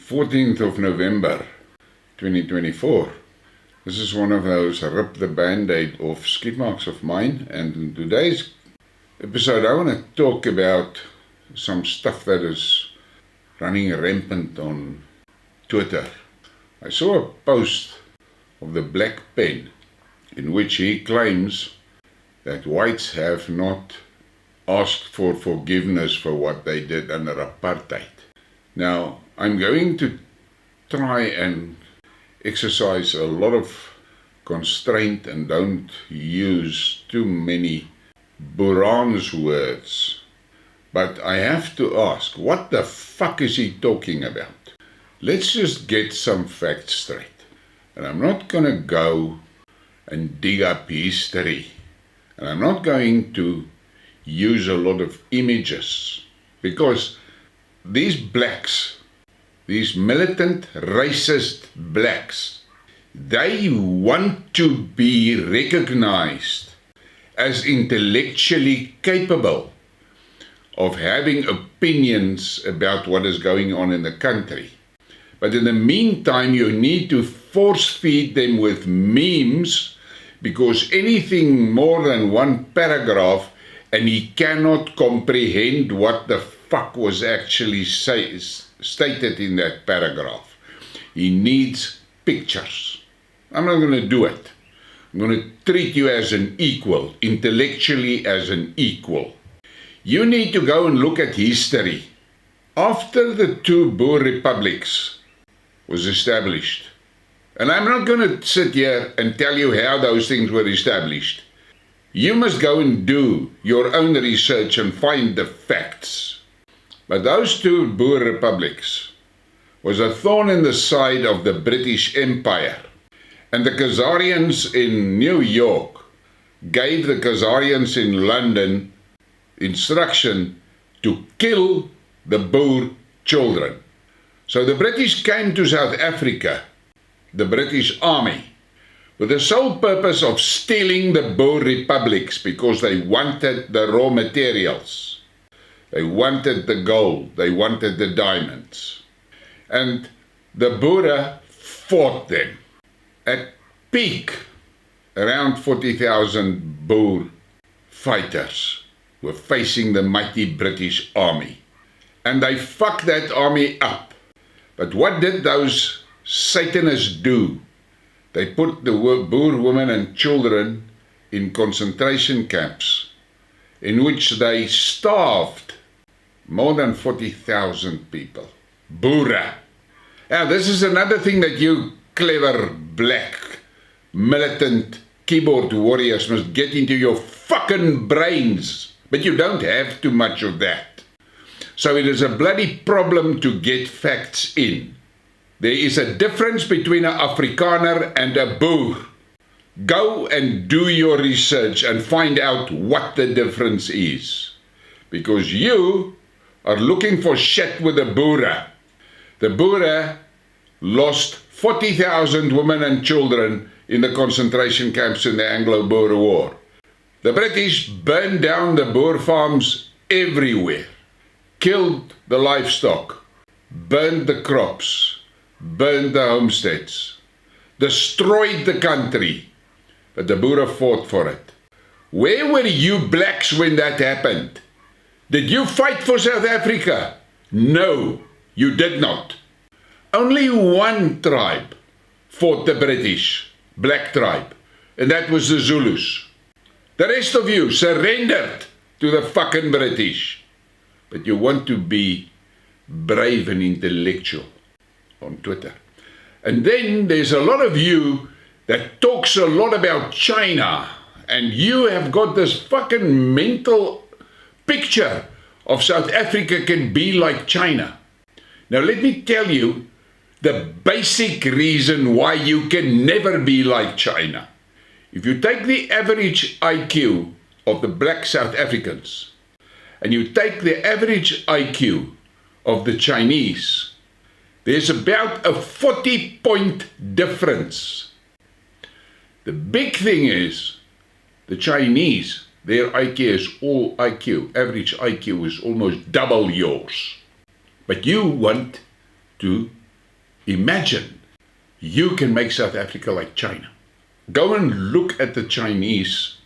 14th of November 2024. This is one of those rip the band-aid off Skidmarks of mine, and in today's episode I want to talk about some stuff that is running rampant on Twitter. I saw a post of the Black Pen in which he claims that whites have not asked for forgiveness for what they did under apartheid. Now, I'm going to try and exercise a lot of constraint and don't use too many Boeran's words. But I have to ask, what the fuck is he talking about? Let's just get some facts straight. And I'm not going to go and dig up history. And I'm not going to use a lot of images. Because these blacks, these militant, racist blacks, they want to be recognized as intellectually capable of having opinions about what is going on in the country. But in the meantime, you need to force feed them with memes, because anything more than one paragraph and he cannot comprehend what the fuck was actually stated in that paragraph. He needs pictures. I'm not going to do it. I'm going to treat you as an equal, intellectually as an equal. You need to go and look at history. After the two Boer republics was established, and I'm not going to sit here and tell you how those things were established. You must go and do your own research and find the facts. But those two Boer republics was a thorn in the side of the British Empire. And the Khazarians in New York gave the Khazarians in London instruction to kill the Boer children. So the British came to South Africa, the British Army, with the sole purpose of stealing the Boer republics, because they wanted the raw materials. They wanted the gold, they wanted the diamonds. And the Boer fought them. At peak, around 40,000 Boer fighters were facing the mighty British Army. And they fucked that army up. But what did those Satanists do? They put the Boer women and children in concentration camps, in which they starved more than 40,000 people. Boere. Now, this is another thing that you clever black militant keyboard warriors must get into your fucking brains. But you don't have too much of that. So it is a bloody problem to get facts in. There is a difference between an Afrikaner and a Boer. Go and do your research and find out what the difference is. Because you are looking for shit with the Boere. The Boere lost 40,000 women and children in the concentration camps in the Anglo-Boer War. The British burned down the Boer farms everywhere, killed the livestock, burned the crops, burned the homesteads, destroyed the country, but the Boer fought for it. Where were you blacks when that happened? Did you fight for South Africa? No, you did not. Only one tribe fought the British, black tribe, and that was the Zulus. The rest of you surrendered to the fucking British. But you want to be brave and intellectual on Twitter. And then there's a lot of you that talks a lot about China, and you have got this fucking mental picture of South Africa can be like China. Now let me tell you the basic reason why you can never be like China. If you take the average IQ of the black South Africans and you take the average IQ of the Chinese, there's about a 40-point difference. The big thing is the Chinese, their IQ is all IQ. Average IQ is almost double yours. But you want to Imagine you can make South Africa like China. Go and look at the Chinese.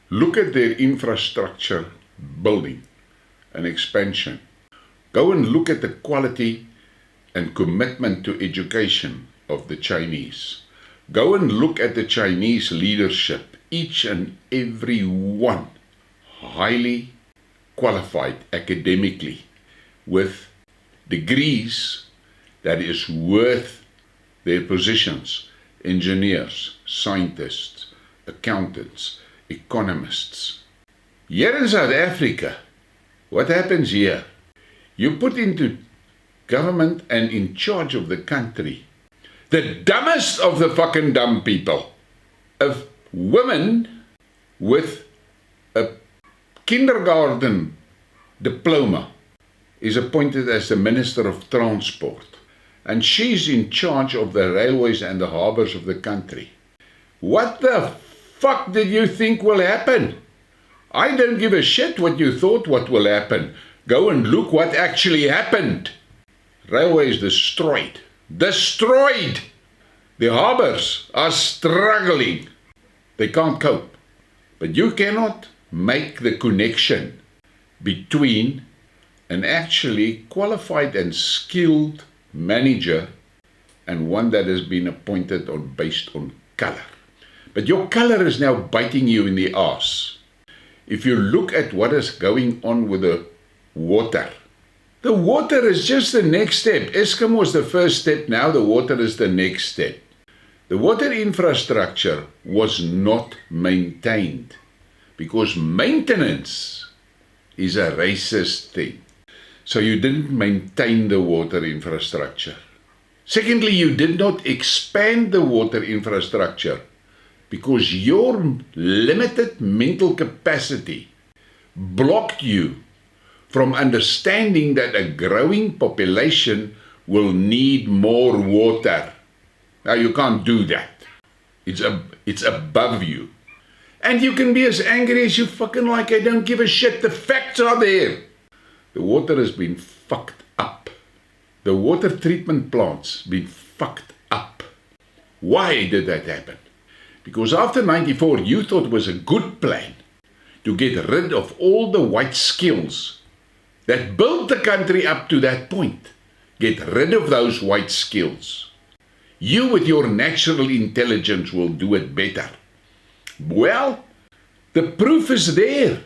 Look at their infrastructure building and expansion. Go and look at the quality and commitment to education of the Chinese. Go and look at the Chinese leadership, each and every one highly qualified academically with degrees that is worth their positions. Engineers, scientists, accountants, economists. Here in South Africa, what happens here? You put into government and in charge of the country the dumbest of the fucking dumb people. A woman with a kindergarten diploma is appointed as the Minister of Transport, and she's in charge of the railways and the harbors of the country. What the fuck did you think will happen? I don't give a shit what you thought what will happen. Go and look what actually happened. Railways destroyed. Destroyed! The harbors are struggling. They can't cope. But you cannot make the connection between an actually qualified and skilled manager and one that has been appointed based on color. But your color is now biting you in the ass. If you look at what is going on with the water is just the next step. Eskom was the first step, now the water is the next step. The water infrastructure was not maintained because maintenance is a racist thing. So you didn't maintain the water infrastructure. Secondly, you did not expand the water infrastructure because your limited mental capacity blocked you from understanding that a growing population will need more water. Now you can't do that. It's above you. And you can be as angry as you fucking like. I don't give a shit. The facts are there. The water has been fucked up. The water treatment plants been fucked up. Why did that happen? Because after 94, you thought it was a good plan to get rid of all the white skills that built the country up to that point. Get rid of those white skills. You with your natural intelligence will do it better. Well, the proof is there.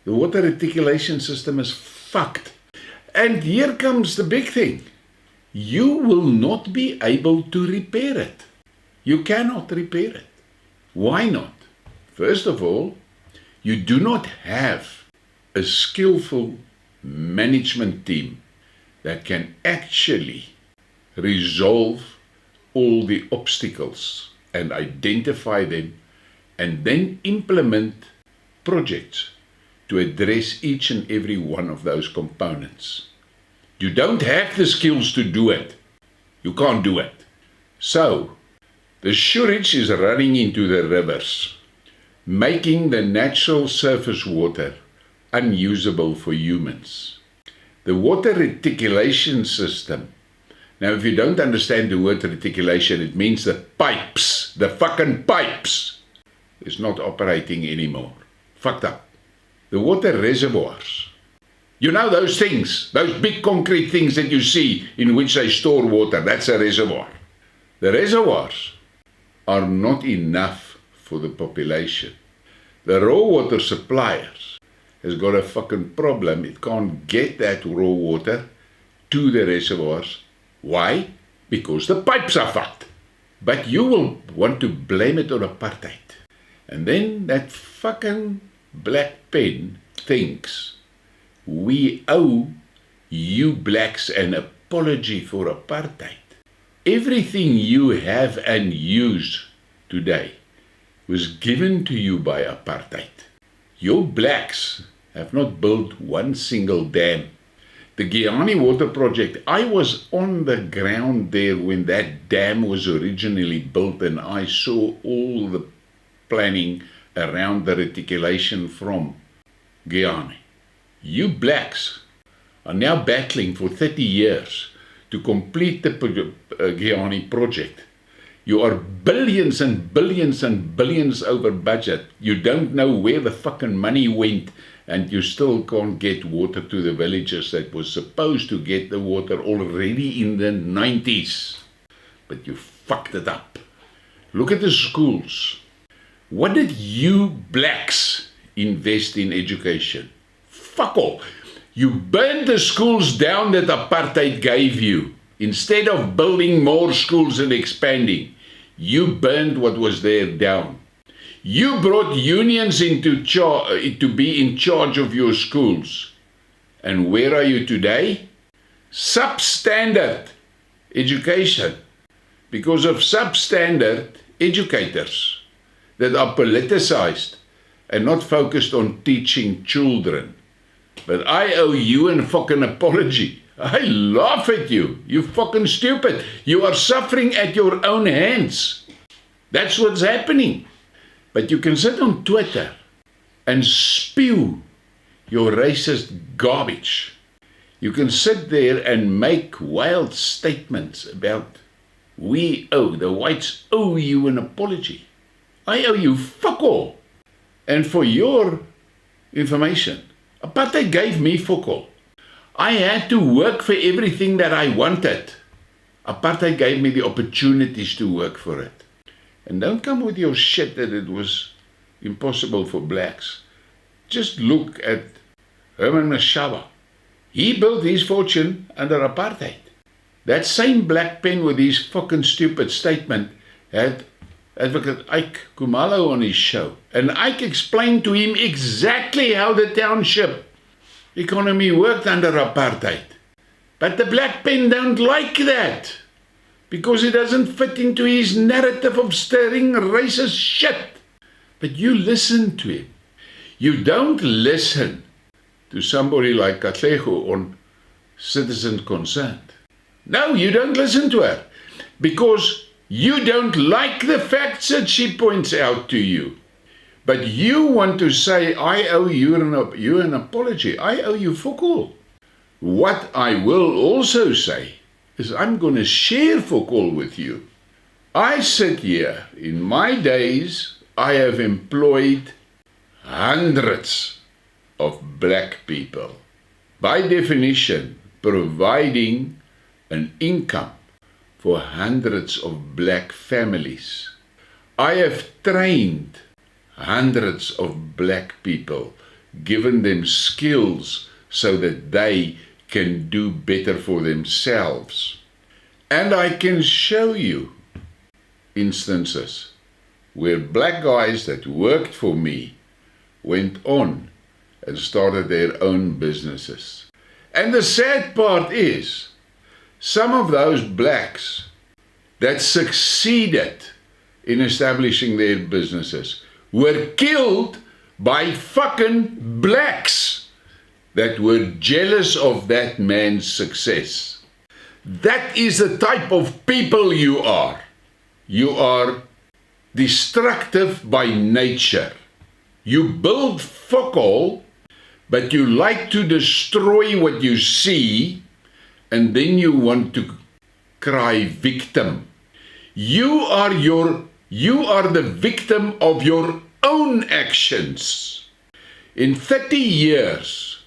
The water reticulation system is fucked. And here comes the big thing. You will not be able to repair it. You cannot repair it. Why not? First of all, you do not have a skillful management team that can actually resolve all the obstacles and identify them and then implement projects to address each and every one of those components. You don't have the skills to do it. You can't do it. So, the sewage is running into the rivers, making the natural surface water unusable for humans. The water reticulation system. Now, if you don't understand the word reticulation, it means the pipes, the fucking pipes, is not operating anymore. Fucked up. The water reservoirs. You know those things, those big concrete things that you see in which they store water, that's a reservoir. The reservoirs are not enough for the population. The raw water suppliers has got a fucking problem. It can't get that raw water to the reservoirs. Why? Because the pipes are fucked. But you will want to blame it on apartheid. And then that fucking black pen thinks we owe you blacks an apology for apartheid. Everything you have and use today was given to you by apartheid. Your blacks have not built one single dam. The Giyani Water Project, I was on the ground there when that dam was originally built, and I saw all the planning around the reticulation from Giyani. You blacks are now battling for 30 years to complete the Guyana project. You are billions and billions and billions over budget. You don't know where the fucking money went, and you still can't get water to the villages that was supposed to get the water already in the 90s. But you fucked it up. Look at the schools. What did you blacks invest in education? Fuck all. You burned the schools down that apartheid gave you. Instead of building more schools and expanding, you burned what was there down. You brought unions to be in charge of your schools. And where are you today? Substandard education. Because of substandard educators that are politicized and not focused on teaching children. But I owe you a fucking apology. I laugh at you. You fucking stupid. You are suffering at your own hands. That's what's happening. But you can sit on Twitter and spew your racist garbage. You can sit there and make wild statements about the whites owe you an apology. I owe you fuck all. And for your information, apartheid gave me fuck all. I had to work for everything that I wanted. Apartheid gave me the opportunities to work for it. And don't come with your shit that it was impossible for blacks. Just look at Herman Mashaba. He built his fortune under apartheid. That same black pen with his fucking stupid statement had Advocate Ike Kumalo on his show. And Ike explained to him exactly how the township economy worked under apartheid. But the black pen don't like that, because it doesn't fit into his narrative of stirring racist shit. But you listen to him. You don't listen to somebody like Katlego on Citizen Concerned. No, you don't listen to her, because you don't like the facts that she points out to you. But you want to say, I owe you an apology. I owe you fuck all. What I will also say is I'm going to share fuck all with you. I sit here, in my days, I have employed hundreds of black people. By definition, providing an income for hundreds of black families. I have trained hundreds of black people, given them skills so that they can do better for themselves. And I can show you instances where black guys that worked for me went on and started their own businesses. And the sad part is, some of those blacks that succeeded in establishing their businesses were killed by fucking blacks that were jealous of that man's success. That is the type of people you are. You are destructive by nature. You build fuck all, but you like to destroy what you see, and then you want to cry victim. You are the victim of your own actions. In 30 years,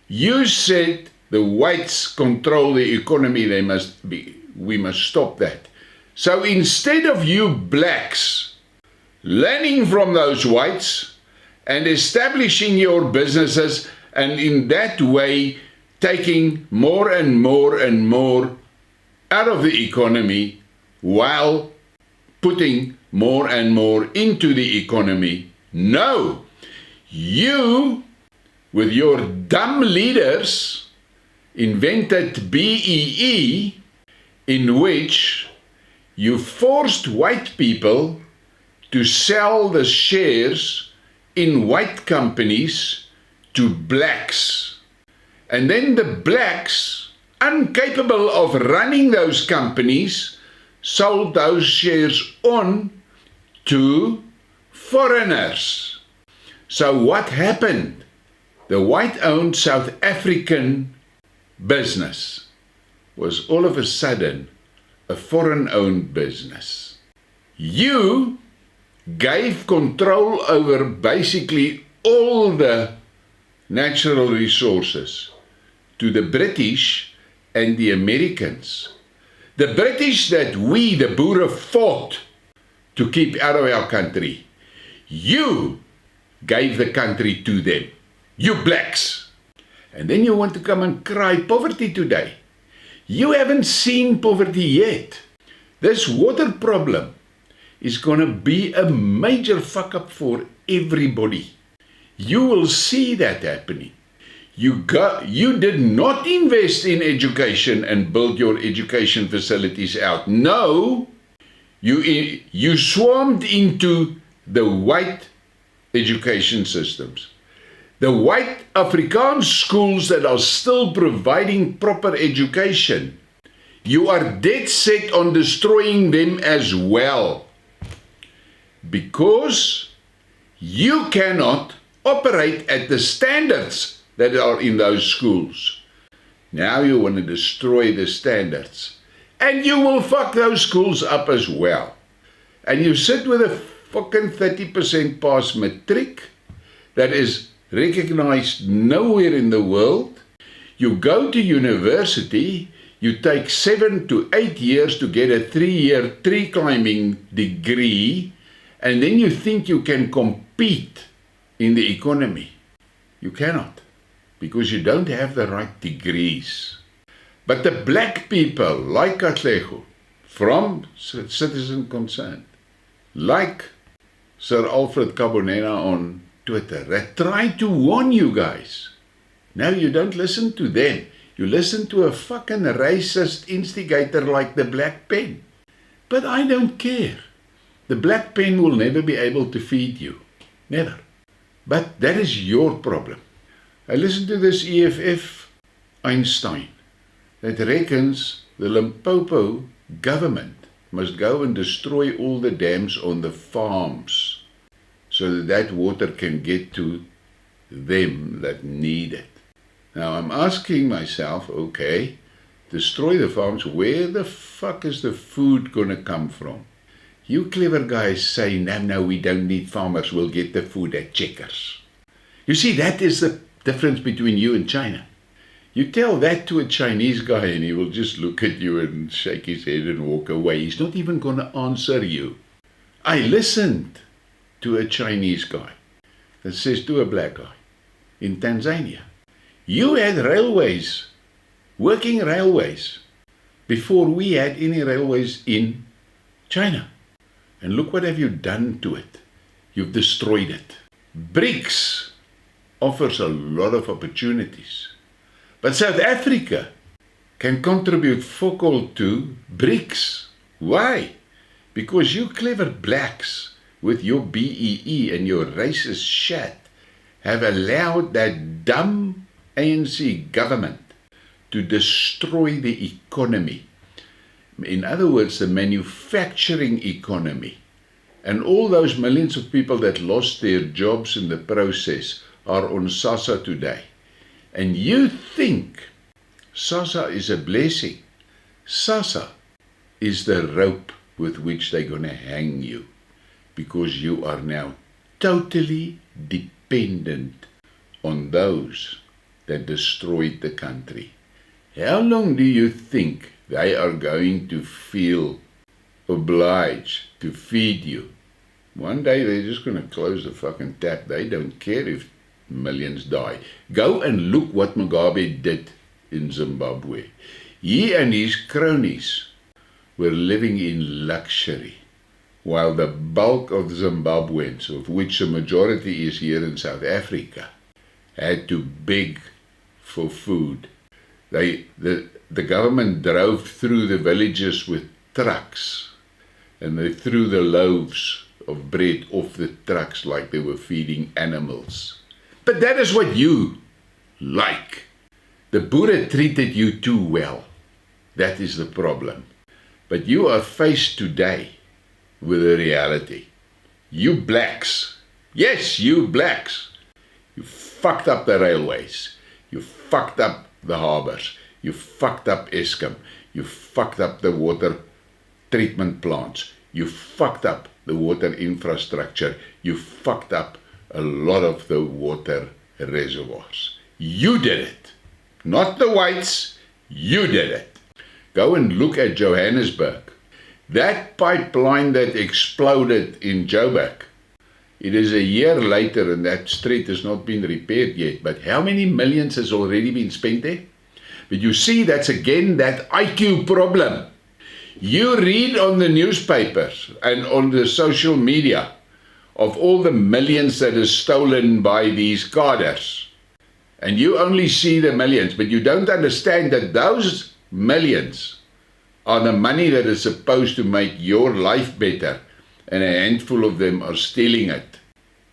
you said the whites control the economy, we must stop that. So instead of you blacks learning from those whites and establishing your businesses, and in that way taking more and more and more out of the economy while putting more and more into the economy. No, you, with your dumb leaders, invented BEE, in which you forced white people to sell the shares in white companies to blacks. And then the blacks, incapable of running those companies, sold those shares on to foreigners. So what happened? The white-owned South African business was all of a sudden a foreign-owned business. You gave control over basically all the natural resources to the British and the Americans. The British that we, the Boere, fought to keep out of our country. You gave the country to them. You blacks. And then you want to come and cry poverty today. You haven't seen poverty yet. This water problem is going to be a major fuck up for everybody. You will see that happening. You did not invest in education and build your education facilities out. No, you swarmed into the white education systems. The white Afrikaans schools that are still providing proper education. You are dead set on destroying them as well. Because you cannot operate at the standards that are in those schools. Now you want to destroy the standards. And you will fuck those schools up as well. And you sit with a fucking 30% pass matric that is recognized nowhere in the world. You go to university, you take 7 to 8 years to get a 3-year tree climbing degree, and then you think you can compete in the economy. You cannot, because you don't have the right degrees. But the black people, like Katlego, from Citizen Concerned, like Sir Alfred Kabonena on Twitter, that try to warn you guys. Now you don't listen to them. You listen to a fucking racist instigator like the Black Pen. But I don't care. The Black Pen will never be able to feed you. Never. But that is your problem. I listened to this EFF Einstein that reckons the Limpopo government must go and destroy all the dams on the farms so that water can get to them that need it. Now I'm asking myself, okay, destroy the farms, where the fuck is the food gonna come from? You clever guys say, no, we don't need farmers, we'll get the food at Checkers. You see, that is the difference between you and China. You tell that to a Chinese guy and he will just look at you and shake his head and walk away. He's not even going to answer you. I listened to a Chinese guy that says to a black guy in Tanzania, you had railways, working railways, before we had any railways in China. And look what have you done to it. You've destroyed it. BRICS offers a lot of opportunities. But South Africa can contribute fuck all to BRICS. Why? Because you clever blacks with your BEE and your racist shit have allowed that dumb ANC government to destroy the economy. In other words, the manufacturing economy. And all those millions of people that lost their jobs in the process are on SASSA today. And you think SASSA is a blessing. SASSA is the rope with which they're going to hang you. Because you are now totally dependent on those that destroyed the country. How long do you think they are going to feel obliged to feed you? One day they're just going to close the fucking tap. They don't care if millions die. Go and look what Mugabe did in Zimbabwe. He and his cronies were living in luxury, while the bulk of Zimbabweans, of which the majority is here in South Africa, had to beg for food. The government drove through the villages with trucks, and they threw the loaves of bread off the trucks like they were feeding animals. But that is what you like. The Boere treated you too well. That is the problem. But you are faced today with a reality. You blacks, yes, you blacks, you fucked up the railways. You fucked up the harbors. You fucked up Eskom. You fucked up the water treatment plants. You fucked up the water infrastructure. You fucked up a lot of the water reservoirs. You did it. Not the whites. You did it. Go and look at Johannesburg. That pipeline that exploded in Joburg. It is a year later and that street has not been repaired yet. But how many millions has already been spent there? But you see, that's again that IQ problem. You read on the newspapers and on the social media of all the millions that is stolen by these cadres. And you only see the millions, but you don't understand that those millions are the money that is supposed to make your life better, and a handful of them are stealing it.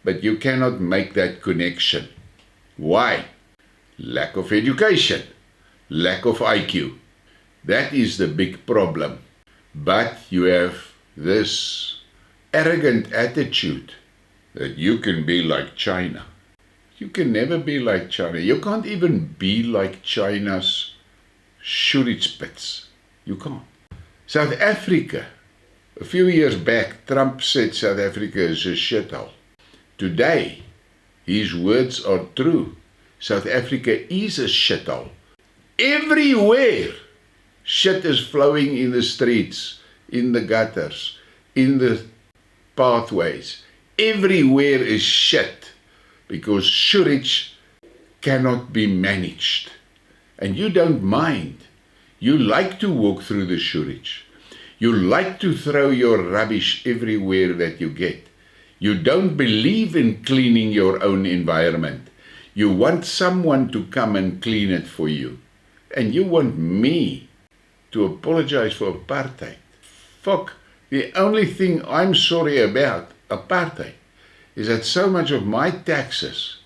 But you cannot make that connection. Why? Lack of education, lack of IQ. That is the big problem. But you have this arrogant attitude that you can be like China. You can never be like China. You can't even be like China's Schuritspitz. You can't. South Africa, a few years back, Trump said South Africa is a shithole. Today, his words are true. South Africa is a shithole. Everywhere, shit is flowing in the streets, in the gutters, in the pathways. Everywhere is shit because Schuritz cannot be managed. And you don't mind. You like to walk through the Schuritz. You like to throw your rubbish everywhere that you get. You don't believe in cleaning your own environment. You want someone to come and clean it for you. And you want me to apologize for apartheid. Fuck, the only thing I'm sorry about apartheid is that so much of my taxes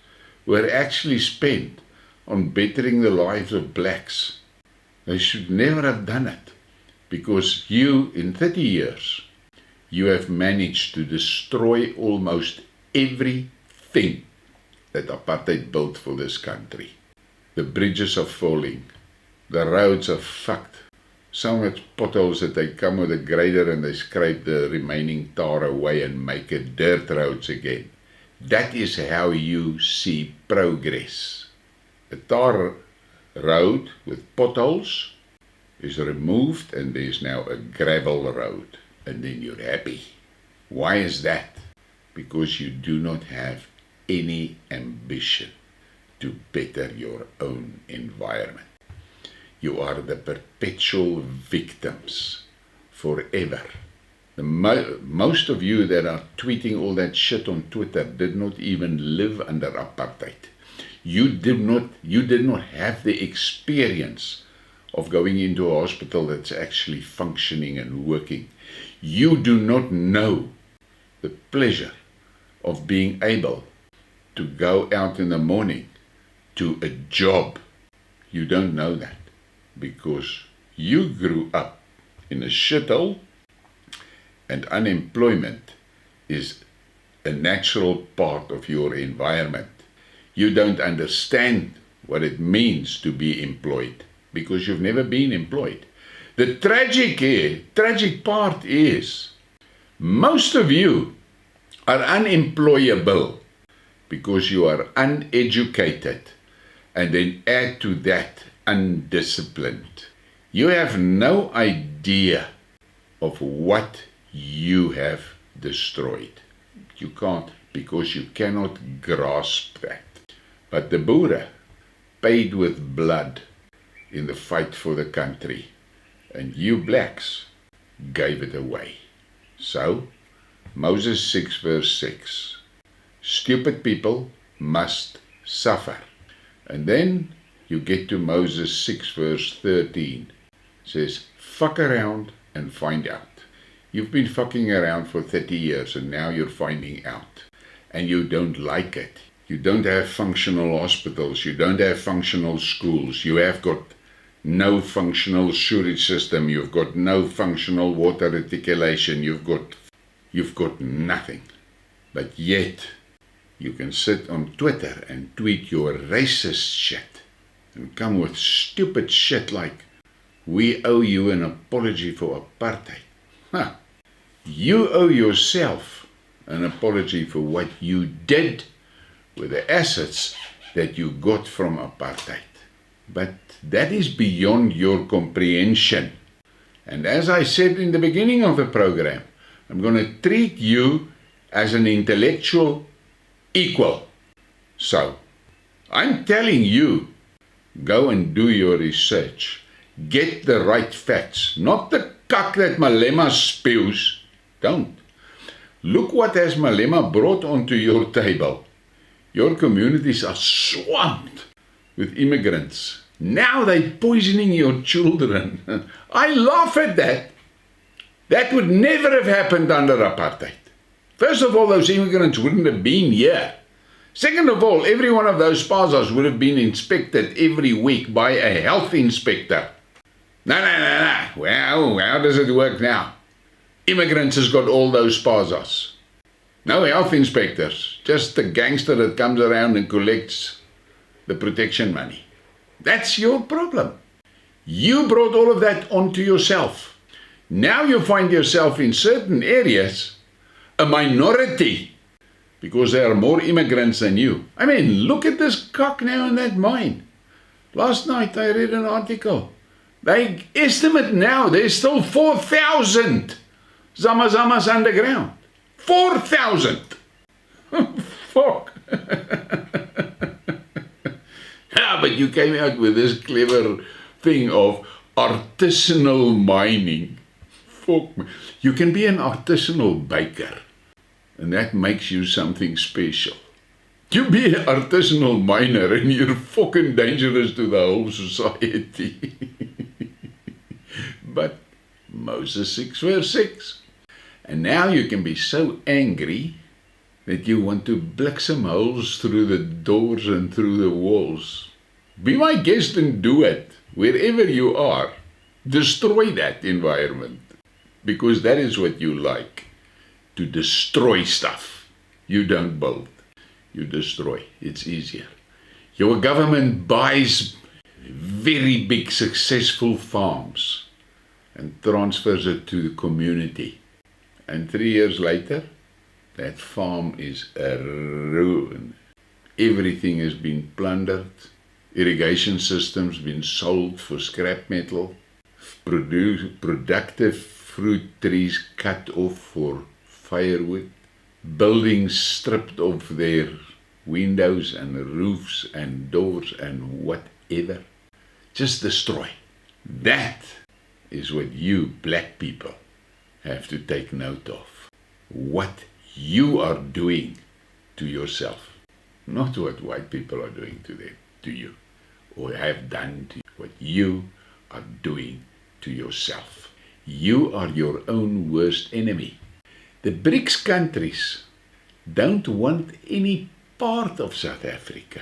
were actually spent on bettering the lives of blacks. They should never have done it, because you, in 30 years, you have managed to destroy almost everything that apartheid built for this country. The bridges are falling. The roads are fucked. So much potholes that they come with a grader and they scrape the remaining tar away and make it dirt roads again. That is how you see progress. A tar road with potholes is removed and there is now a gravel road, and then you're happy. Why is that? Because you do not have any ambition to better your own environment. You are the perpetual victims forever. Most of you that are tweeting all that shit on Twitter did not even live under apartheid. You did not have the experience of going into a hospital that's actually functioning and working. You do not know the pleasure of being able to go out in the morning to a job. You don't know that because you grew up in a shithole, and unemployment is a natural part of your environment. You don't understand what it means to be employed because you've never been employed. The tragic part is most of you are unemployable because you are uneducated, and then add to that undisciplined. You have no idea of what you have destroyed. You can't, because you cannot grasp that. But the Boere paid with blood in the fight for the country, and you blacks gave it away. So, Moses 6 verse 6, stupid people must suffer. And then you get to Moses 6 verse 13, it says, fuck around and find out. You've been fucking around for 30 years and now you're finding out. And you don't like it. You don't have functional hospitals. You don't have functional schools. You have got no functional sewage system. You've got no functional water reticulation. You've got nothing. But yet, you can sit on Twitter and tweet your racist shit. and come with stupid shit like, we owe you an apology for apartheid. Huh. You owe yourself an apology for what you did with the assets that you got from apartheid. But that is beyond your comprehension. And as I said in the beginning of the program, I'm going to treat you as an intellectual equal. So, I'm telling you, go and do your research. Get the right facts, not the cuck that Malema spews. Don't. Look what has Malema brought onto your table. Your communities are swamped with immigrants. Now they're poisoning your children. I laugh at that. That would never have happened under apartheid. First of all, those immigrants wouldn't have been here. Second of all, every one of those spazas would have been inspected every week by a health inspector. No. Well, how does it work now? Immigrants has got all those spazas. No health inspectors, just the gangster that comes around and collects the protection money. That's your problem. You brought all of that onto yourself. Now you find yourself in certain areas a minority because there are more immigrants than you. I mean, look at this cock now in that mine. Last night I read an article. They estimate now there's still 4,000 Zamazamas underground. 4,000! Fuck! But you came out with this clever thing of artisanal mining. Fuck me. You can be an artisanal baker, and that makes you something special. You be an artisanal miner, and you're fucking dangerous to the whole society. But Moses 6 verse 6. And now you can be so angry that you want to bliksem holes through the doors and through the walls. Be my guest and do it, wherever you are. Destroy that environment, because that is what you like, to destroy stuff. You don't build, you destroy. It's easier. Your government buys very big successful farms and transfers it to the community. And 3 years later, that farm is a ruin. Everything has been plundered. Irrigation systems been sold for scrap metal. Productive fruit trees cut off for firewood. Buildings stripped of their windows and roofs and doors and whatever. Just destroy. That is what you black people have to take note of. What you are doing to yourself, not what white people are doing to you, or have done to you. What you are doing to yourself. You are your own worst enemy. The BRICS countries don't want any part of South Africa,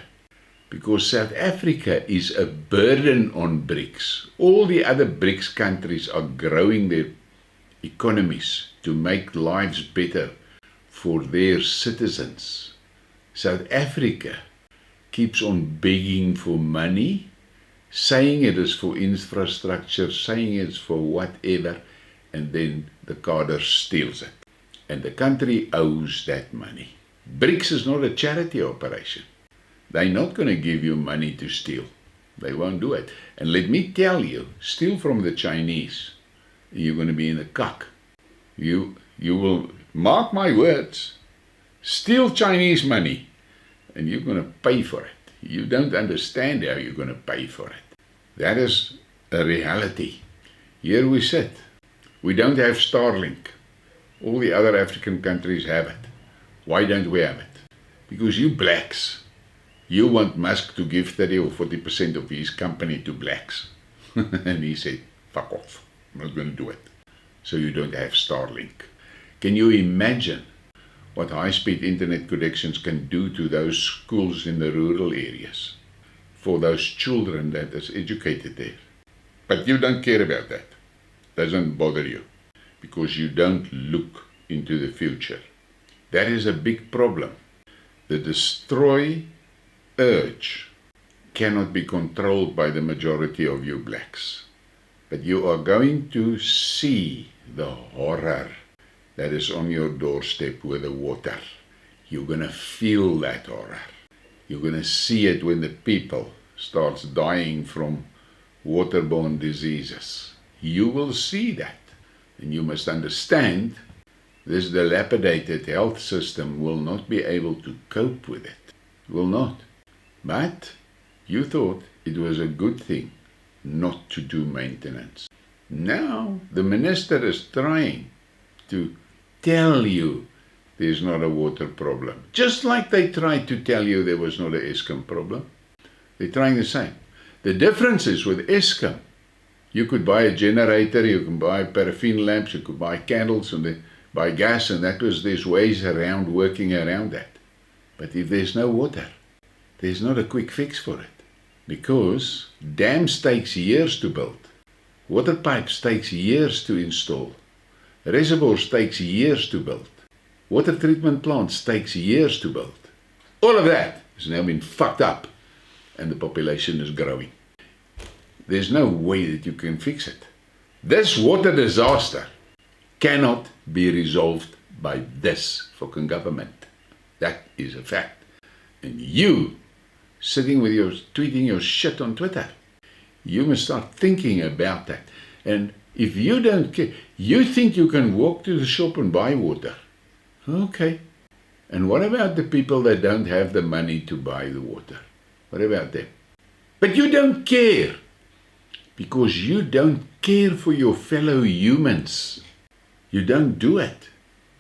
because South Africa is a burden on BRICS. All the other BRICS countries are growing their economies to make lives better for their citizens. South Africa keeps on begging for money, saying it is for infrastructure, saying it's for whatever, and then the cadre steals it. And the country owes that money. BRICS is not a charity operation. They're not going to give you money to steal. They won't do it. And let me tell you, steal from the Chinese, you're going to be in the cuck. You will, mark my words, steal Chinese money, and you're going to pay for it. You don't understand how you're going to pay for it. That is a reality. Here we sit. We don't have Starlink. All the other African countries have it. Why don't we have it? Because you blacks, you want Musk to give 30 or 40% of his company to blacks. And he said, fuck off. I'm not going to do it. So you don't have Starlink. Can you imagine what high-speed internet connections can do to those schools in the rural areas? For those children that is educated there. But you don't care about that. Doesn't bother you. Because you don't look into the future. That is a big problem. The destroy urge cannot be controlled by the majority of you blacks. But you are going to see the horror that is on your doorstep with the water. You're going to feel that horror. You're going to see it when the people starts dying from waterborne diseases. You will see that. And you must understand, this dilapidated health system will not be able to cope with it. Will not. But you thought it was a good thing not to do maintenance. Now the minister is trying to tell you there's not a water problem. Just like they tried to tell you there was not an Eskom problem. They're trying the same. The difference is with Eskom, you could buy a generator, you can buy paraffin lamps, you could buy candles and buy gas, and there's ways around working around that. But if there's no water, there's not a quick fix for it. Because dams takes years to build. Water pipes takes years to install. Reservoirs takes years to build. Water treatment plants takes years to build. All of that has now been fucked up and the population is growing. There's no way that you can fix it. This water disaster cannot be resolved by this fucking government. That is a fact. And you, sitting with tweeting your shit on Twitter, you must start thinking about that. And if you don't care, you think you can walk to the shop and buy water. Okay. And what about the people that don't have the money to buy the water? What about them? But you don't care. Because you don't care for your fellow humans. You don't do it.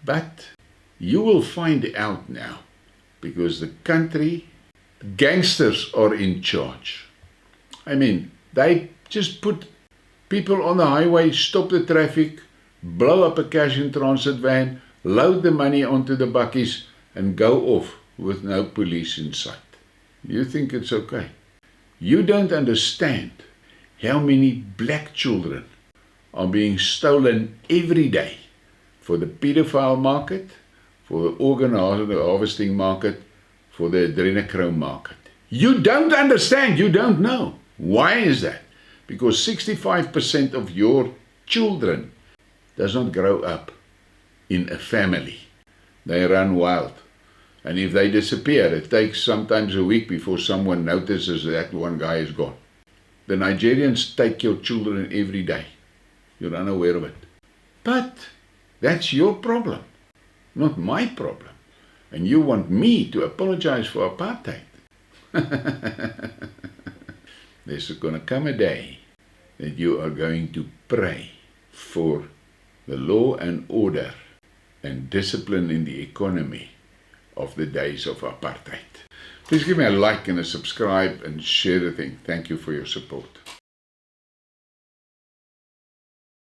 But you will find out now. Because the country, gangsters are in charge. I mean, they just put people on the highway, stop the traffic, blow up a cash in transit van, load the money onto the bakkies and go off with no police in sight. You think it's okay? You don't understand how many black children are being stolen every day for the pedophile market, for the organ harvesting market, for the adrenochrome market. You don't understand, you don't know. Why is that? Because 65% of your children does not grow up in a family. They run wild. And if they disappear, it takes sometimes a week before someone notices that one guy is gone. The Nigerians take your children every day. You're unaware of it. But that's your problem, not my problem. And you want me to apologize for apartheid. There's going to come a day that you are going to pray for the law and order and discipline in the economy of the days of apartheid. Please give me a like and a subscribe and share the thing. Thank you for your support.